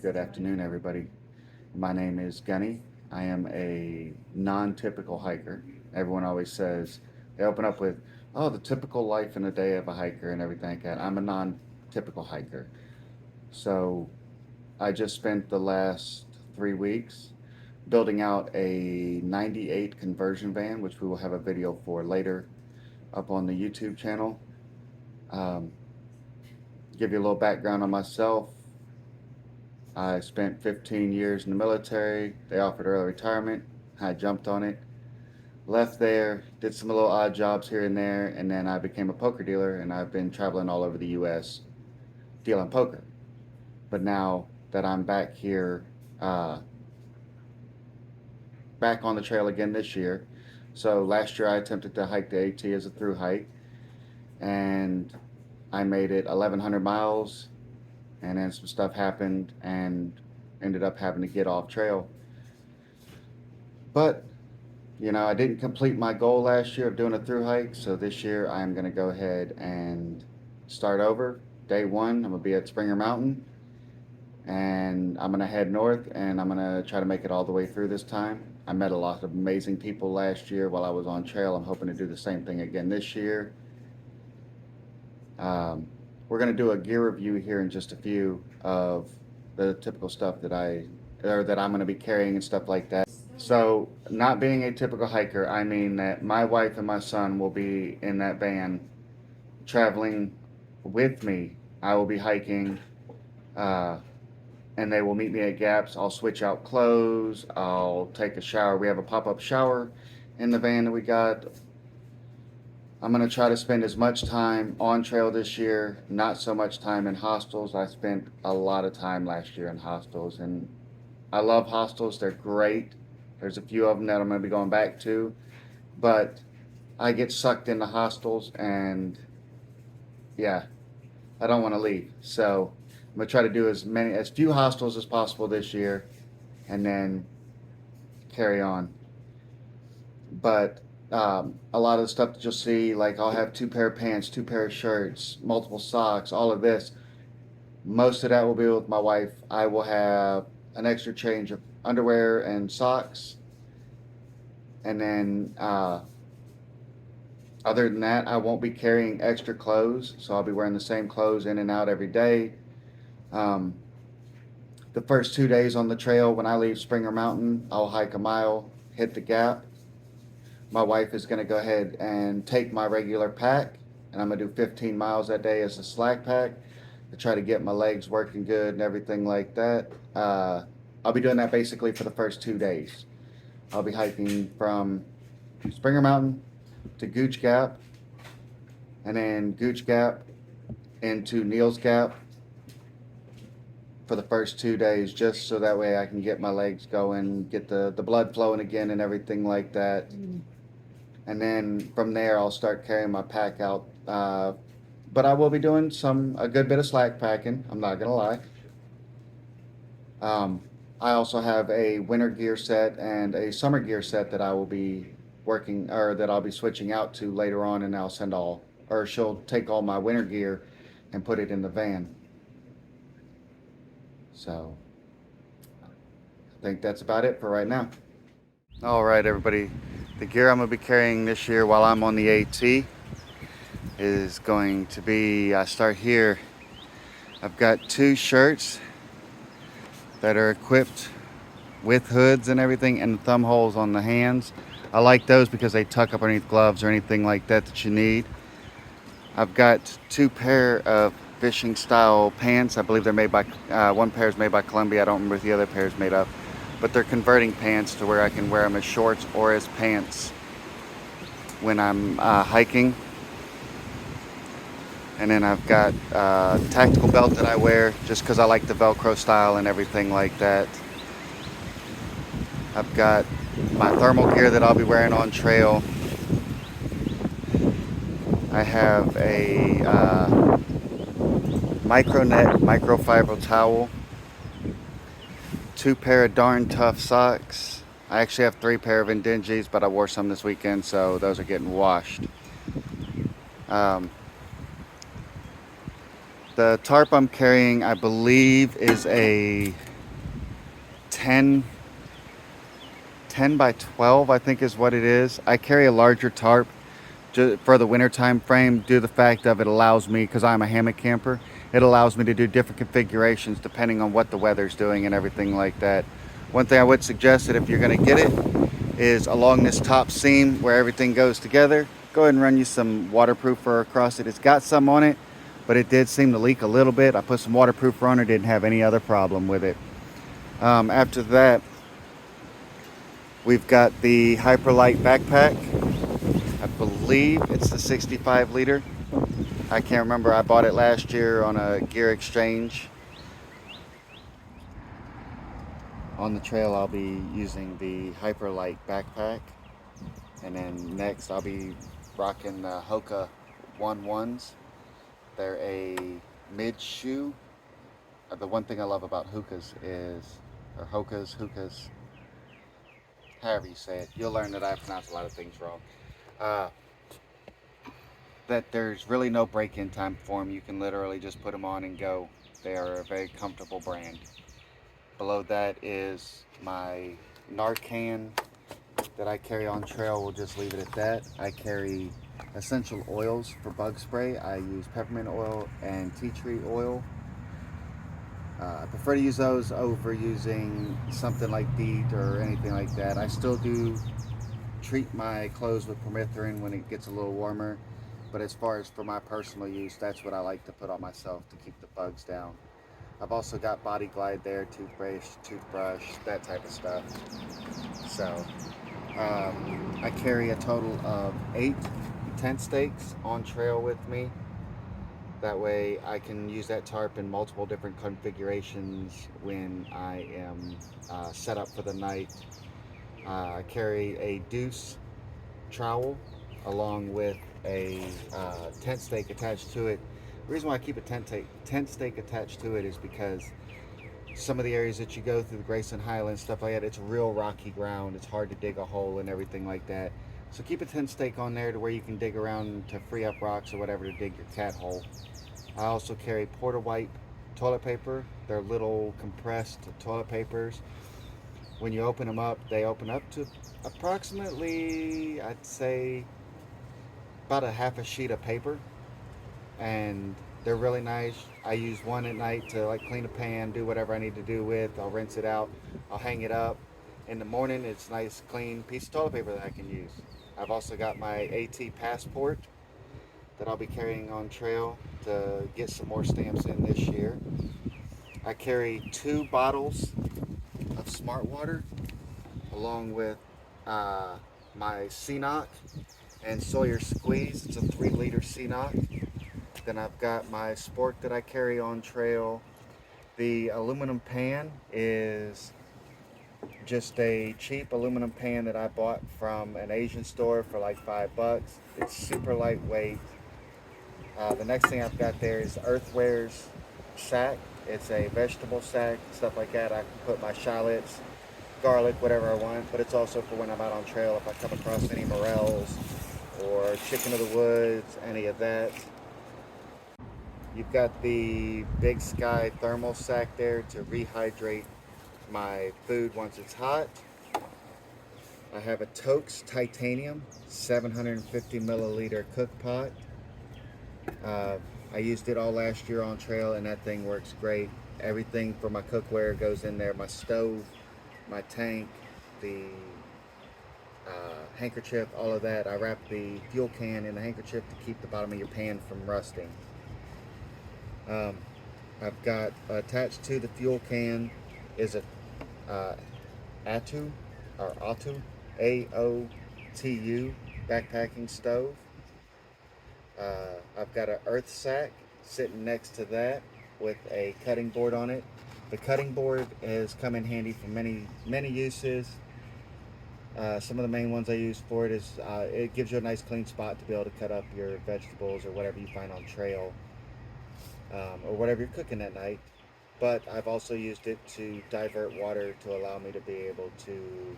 Good afternoon, everybody. My name is Gunny. I am a non-typical hiker. Everyone always says, they open up with, oh, the typical life in a day of a hiker and everything like that. I'm a non-typical hiker. So I just spent the last 3 weeks building out a 98 conversion van, which we will have a video for later up on the YouTube channel. Um, give you a little background on myself. I spent 15 years in the military. They offered early retirement. I jumped on it, left there, did some little odd jobs here and there, and then I became a poker dealer, and I've been traveling all over the U.S. dealing poker. But now that I'm back here, uh, back on the trail again this year. So last year I attempted to hike the AT as a through hike, and I made it 1,100 miles, and then some stuff happened, and ended up having to get off trail. But I didn't complete my goal last year of doing a through hike, so this year I'm going to go ahead and start over. Day one, I'm going to be at Springer Mountain, and I'm going to head north, and I'm going to try to make it all the way through this time. I met a lot of amazing people last year while I was on trail. I'm hoping to do the same thing again this year. Um, we're going to do a gear review here in just a few of the typical stuff that I'm going to be carrying and stuff like that. So, not being a typical hiker, I mean that my wife and my son will be in that van traveling with me. I will be hiking, uh, and they will meet me at gaps. I'll switch out clothes. I'll take a shower. We have a pop up shower in the van that we got. I'm going to try to spend as much time on trail this year, not so much time in hostels. I spent a lot of time last year in hostels, and I love hostels. They're great. There's a few of them that I'm going to be going back to, but I get sucked into hostels, and yeah, I don't want to leave. So I'm going to try to do as few hostels as possible this year, and then carry on. But a lot of the stuff that you'll see, like I'll have 2 pair of pants, 2 pair of shirts, multiple socks, all of this. Most of that will be with my wife. I will have an extra change of underwear and socks. And then, other than that, I won't be carrying extra clothes. So I'll be wearing the same clothes in and out every day. Um, the first 2 days on the trail, when I leave Springer Mountain, I'll hike a mile, hit the gap. My wife is going to go ahead and take my regular pack, and I'm going to do 15 miles that day as a slack pack to try to get my legs working good and everything like that. I'll be doing that basically for the first 2 days. I'll be hiking from Springer Mountain to Gooch Gap, and then Gooch Gap into Neal's Gap for the first 2 days, just so that way I can get my legs going, get the blood flowing again and everything like that. And then from there I'll start carrying my pack out. But I will be doing a good bit of slack packing, I'm not gonna lie. I also have a winter gear set and a summer gear set that I will be that I'll be switching out to later on, and she'll take all my winter gear and put it in the van. So I think that's about it for right now. All right, everybody. The gear I'm going to be carrying this year while I'm on the AT is going to be, I start here. I've got 2 shirts that are equipped with hoods and everything, and thumb holes on the hands. I like those because they tuck up underneath gloves or anything like that you need. I've got 2 pair of fishing style pants. I believe they're made by, one pair is made by Columbia. I don't remember what the other pair is made of. But they're converting pants to where I can wear them as shorts or as pants when I'm hiking. And then I've got a tactical belt that I wear just because I like the Velcro style and everything like that. I've got my thermal gear that I'll be wearing on trail. I have a micronet microfiber towel. 2 pair of darn tough socks. I actually have 3 pair of Indinges, but I wore some this weekend, so those are getting washed. The tarp I'm carrying, I believe, is a 10, 10 by 12, I think is what it is. I carry a larger tarp for the winter time frame due to the fact of it allows me, because I'm a hammock camper, it allows me to do different configurations depending on what the weather's doing and everything like that. One thing I would suggest that if you're going to get it is along this top seam where everything goes together, go ahead and run you some waterproofer across it. It's got some on it, but it did seem to leak a little bit. I put some waterproofer on it, didn't have any other problem with it. After that, we've got the Hyperlight backpack. I believe it's the 65 liter. I can't remember. I bought it last year on a gear exchange. On the trail, I'll be using the Hyperlight backpack. And then next, I'll be rocking the Hoka 1-1s. They're a mid shoe. The one thing I love about Hokas is, or Hokas, however you say it. You'll learn that I pronounce a lot of things wrong. That there's really no break-in time for them. You can literally just put them on and go. They are a very comfortable brand. Below that is my Narcan that I carry on trail. We'll just leave it at that. I carry essential oils for bug spray. I use peppermint oil and tea tree oil. I prefer to use those over using something like DEET or anything like that. I still do treat my clothes with permethrin when it gets a little warmer, but as far as for my personal use, that's what I like to put on myself to keep the bugs down. I've also got Body Glide there, toothbrush, that type of stuff. So I carry a total of 8 tent stakes on trail with me. That way I can use that tarp in multiple different configurations when I am set up for the night. I carry a deuce trowel along with a tent stake attached to it. The reason why I keep a tent stake attached to it is because some of the areas that you go through, the Grayson Highlands, stuff like that, it's real rocky ground. It's hard to dig a hole and everything like that. So keep a tent stake on there to where you can dig around to free up rocks or whatever to dig your cat hole. I also carry Porta Wipe toilet paper. They're little compressed toilet papers. When you open them up, they open up to approximately, I'd say, about a half a sheet of paper. And they're really nice. I use one at night to like clean a pan, do whatever I need to do with. I'll rinse it out. I'll hang it up. In the morning, it's a nice, clean piece of toilet paper that I can use. I've also got my AT passport that I'll be carrying on trail to get some more stamps in this year. I carry 2 bottles of Smart Water along with my CNOC and Sawyer Squeeze. It's a 3-liter CNOC. Then I've got my Sport that I carry on trail. The aluminum pan is just a cheap aluminum pan that I bought from an Asian store for like $5. It's super lightweight. The next thing I've got there is Earthware's sack. It's a vegetable sack, stuff like that. I can put my shallots, garlic, whatever I want, but it's also for when I'm out on trail if I come across any morels or chicken of the woods, any of that. You've got the Big Sky thermal sack there to rehydrate my food once it's hot. I have a Toaks Titanium 750 milliliter cook pot. I used it all last year on trail and that thing works great. Everything for my cookware goes in there. My stove, my tank, the handkerchief, all of that. I wrap the fuel can in the handkerchief to keep the bottom of your pan from rusting. I've got attached to the fuel can is a Atu AOTU backpacking stove. I've got an earth sack sitting next to that with a cutting board on it. The cutting board has come in handy for many uses. Some of the main ones I use for it is it gives you a nice clean spot to be able to cut up your vegetables or whatever you find on trail, or whatever you're cooking that night. But I've also used it to divert water to allow me to be able to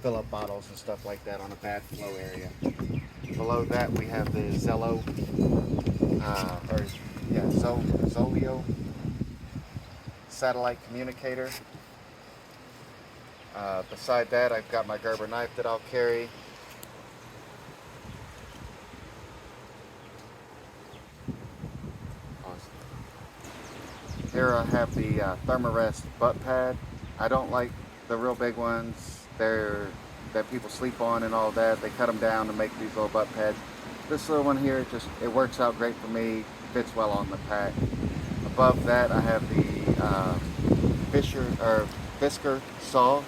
fill up bottles and stuff like that on a bad flow area. Below that we have the Zello or yeah, Zoleo satellite communicator. Beside that, I've got my Gerber knife that I'll carry. Here I have the Thermarest butt pad. I don't like the real big ones. That people sleep on and all that. They cut them down to make these little butt pads. This little one here, it works out great for me. Fits well on the pack. Above that, I have the Fisker saw.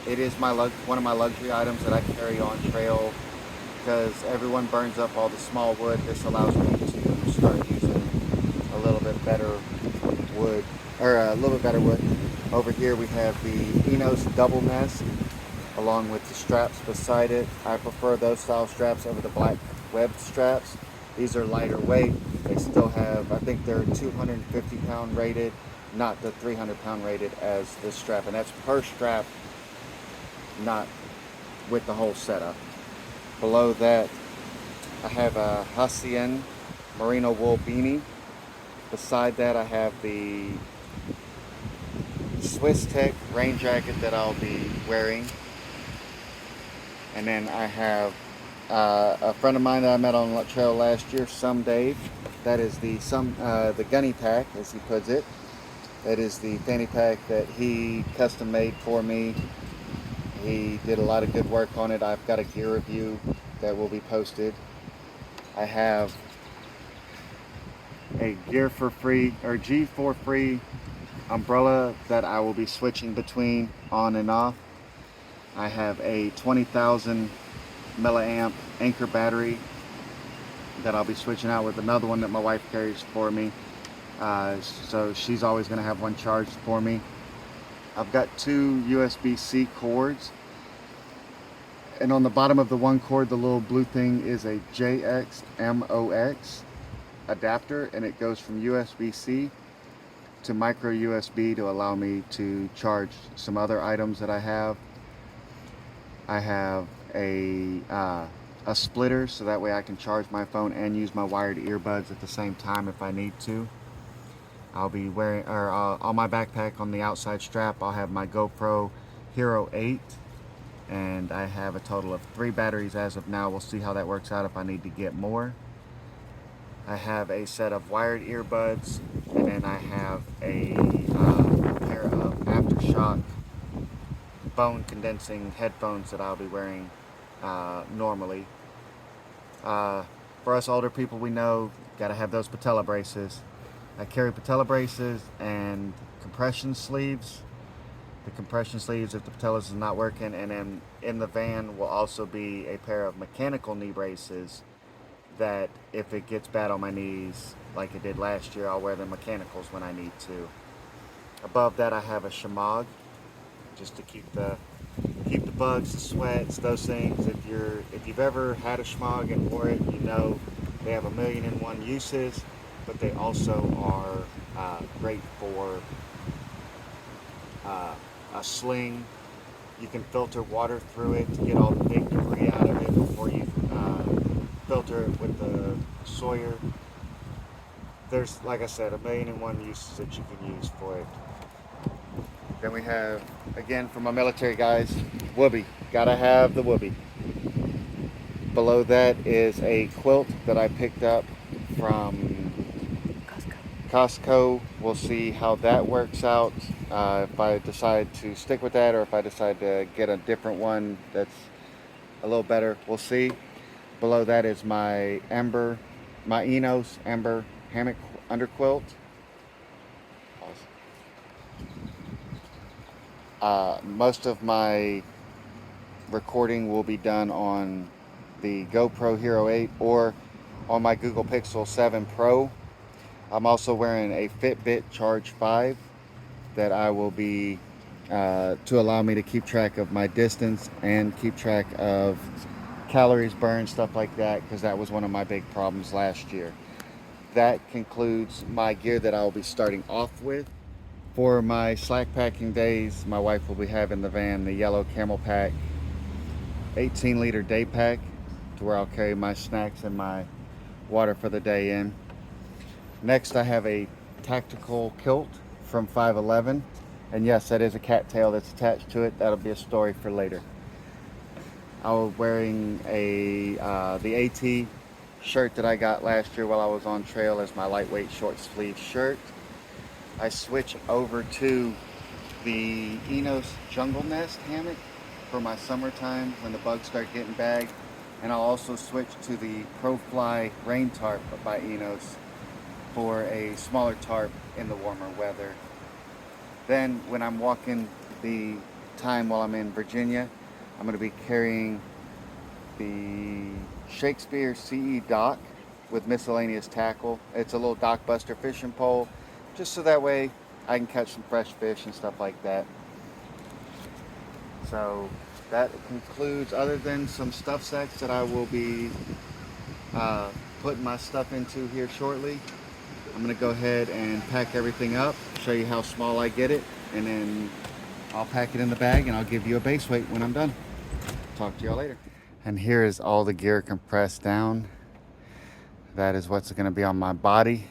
It is one of my luxury items that I carry on trail because everyone burns up all the small wood. This allows me to start using a little bit better wood, Over here we have the Enos double nest along with the straps beside it. I prefer those style straps over the black webbed straps. These are lighter weight. They still have, I think they're 250 pound rated, not the 300 pound rated as this strap, and that's per strap, not with the whole setup. Below that, I have a Hacienda merino wool beanie. Beside that, I have the Swiss Tech rain jacket that I'll be wearing. And then I have a friend of mine that I met on the trail last year, Some Dave. That is the gunny pack, as he puts it. That is the fanny pack that he custom made for me. He did a lot of good work on it. I've got a gear review that will be posted. I have a Gear for Free or G4 Free umbrella that I will be switching between on and off. I have a 20,000 milliamp Anchor battery that I'll be switching out with another one that my wife carries for me. So she's always going to have one charged for me. I've got two USB-C cords, and on the bottom of the one cord, the little blue thing is a JX-MOX adapter, and it goes from USB-C to micro USB to allow me to charge some other items that I have. I have a splitter, so that way I can charge my phone and use my wired earbuds at the same time if I need to. I'll be wearing, on my backpack on the outside strap, I'll have my GoPro Hero 8, and I have a total of 3 batteries as of now. We'll see how that works out if I need to get more. I have a set of wired earbuds, and then I have a pair of Aftershock bone condensing headphones that I'll be wearing normally. For us older people, we know gotta have those patella braces. I carry patella braces and compression sleeves. The compression sleeves if the patellas is not working, and then in the van will also be a pair of mechanical knee braces that if it gets bad on my knees like it did last year, I'll wear the mechanicals when I need to. Above that, I have a shamag just to keep the bugs, the sweats, those things. If you've ever had a shmog and wore it, you know they have 1,000,001 uses, but they also are great for a sling. You can filter water through it to get all the big debris out of it before you filter it with the Sawyer. There's, like I said, 1,000,001 uses that you can use for it. Then we have, again, for my military guys, whoopee. Gotta have the whoopee. Below that is a quilt that I picked up from Costco. We'll see how that works out. If I decide to stick with that or if I decide to get a different one that's a little better, we'll see. Below that is my Enos Ember hammock underquilt. Most of my recording will be done on the GoPro Hero 8 or on my Google Pixel 7 Pro. I'm also wearing a Fitbit Charge 5 that I will be to allow me to keep track of my distance and keep track of calories burned, stuff like that, because that was one of my big problems last year. That concludes my gear that I will be starting off with. For my slack packing days, my wife will be having the van, the yellow camel pack 18-liter day pack, to where I'll carry my snacks and my water for the day in. Next, I have a tactical kilt from 511. And yes, that is a cattail that's attached to it. That'll be a story for later. I was wearing the AT shirt that I got last year while I was on trail as my lightweight short sleeve shirt. I switch over to the Enos Jungle Nest hammock for my summertime when the bugs start getting bagged. And I'll also switch to the ProFly rain tarp by Enos for a smaller tarp in the warmer weather. Then when I'm walking the time while I'm in Virginia, I'm going to be carrying the Shakespeare CE dock with miscellaneous tackle. It's a little dock buster fishing pole, just so that way I can catch some fresh fish and stuff like that. So that concludes, other than some stuff sacks that I will be putting my stuff into here shortly. I'm going to go ahead and pack everything up, show you how small I get it, and then I'll pack it in the bag and I'll give you a base weight when I'm done. Talk to y'all later. And here is all the gear compressed down. That is what's going to be on my body.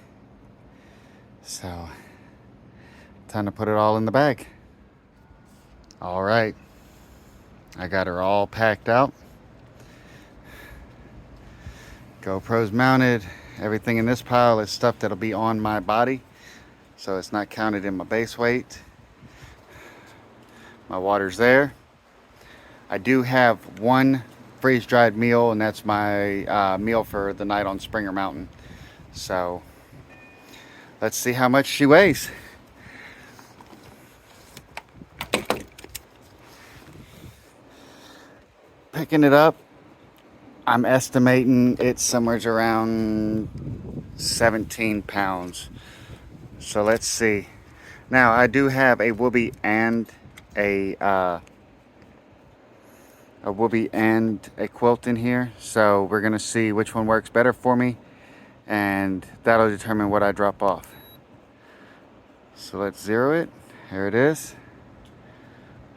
So, time to put it all in the bag. All right. I got her all packed out. GoPro's mounted. Everything in this pile is stuff that'll be on my body, so it's not counted in my base weight. My water's there. I do have one freeze-dried meal, and that's my meal for the night on Springer Mountain. So let's see how much she weighs. Picking it up, I'm estimating it's somewhere around 17 pounds. So let's see. Now I do have a whoopee and a quilt in here, so we're gonna see which one works better for me, and that'll determine what I drop off. So let's zero it. Here it is.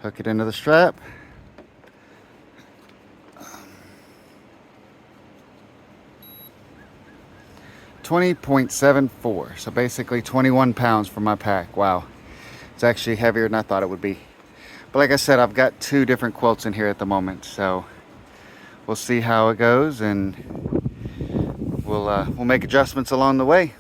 Hook it into the strap. 20.74, so basically 21 pounds for my pack. Wow, it's actually heavier than I thought it would be. But like I said, I've got 2 different quilts in here at the moment, so we'll see how it goes, and we'll make adjustments along the way.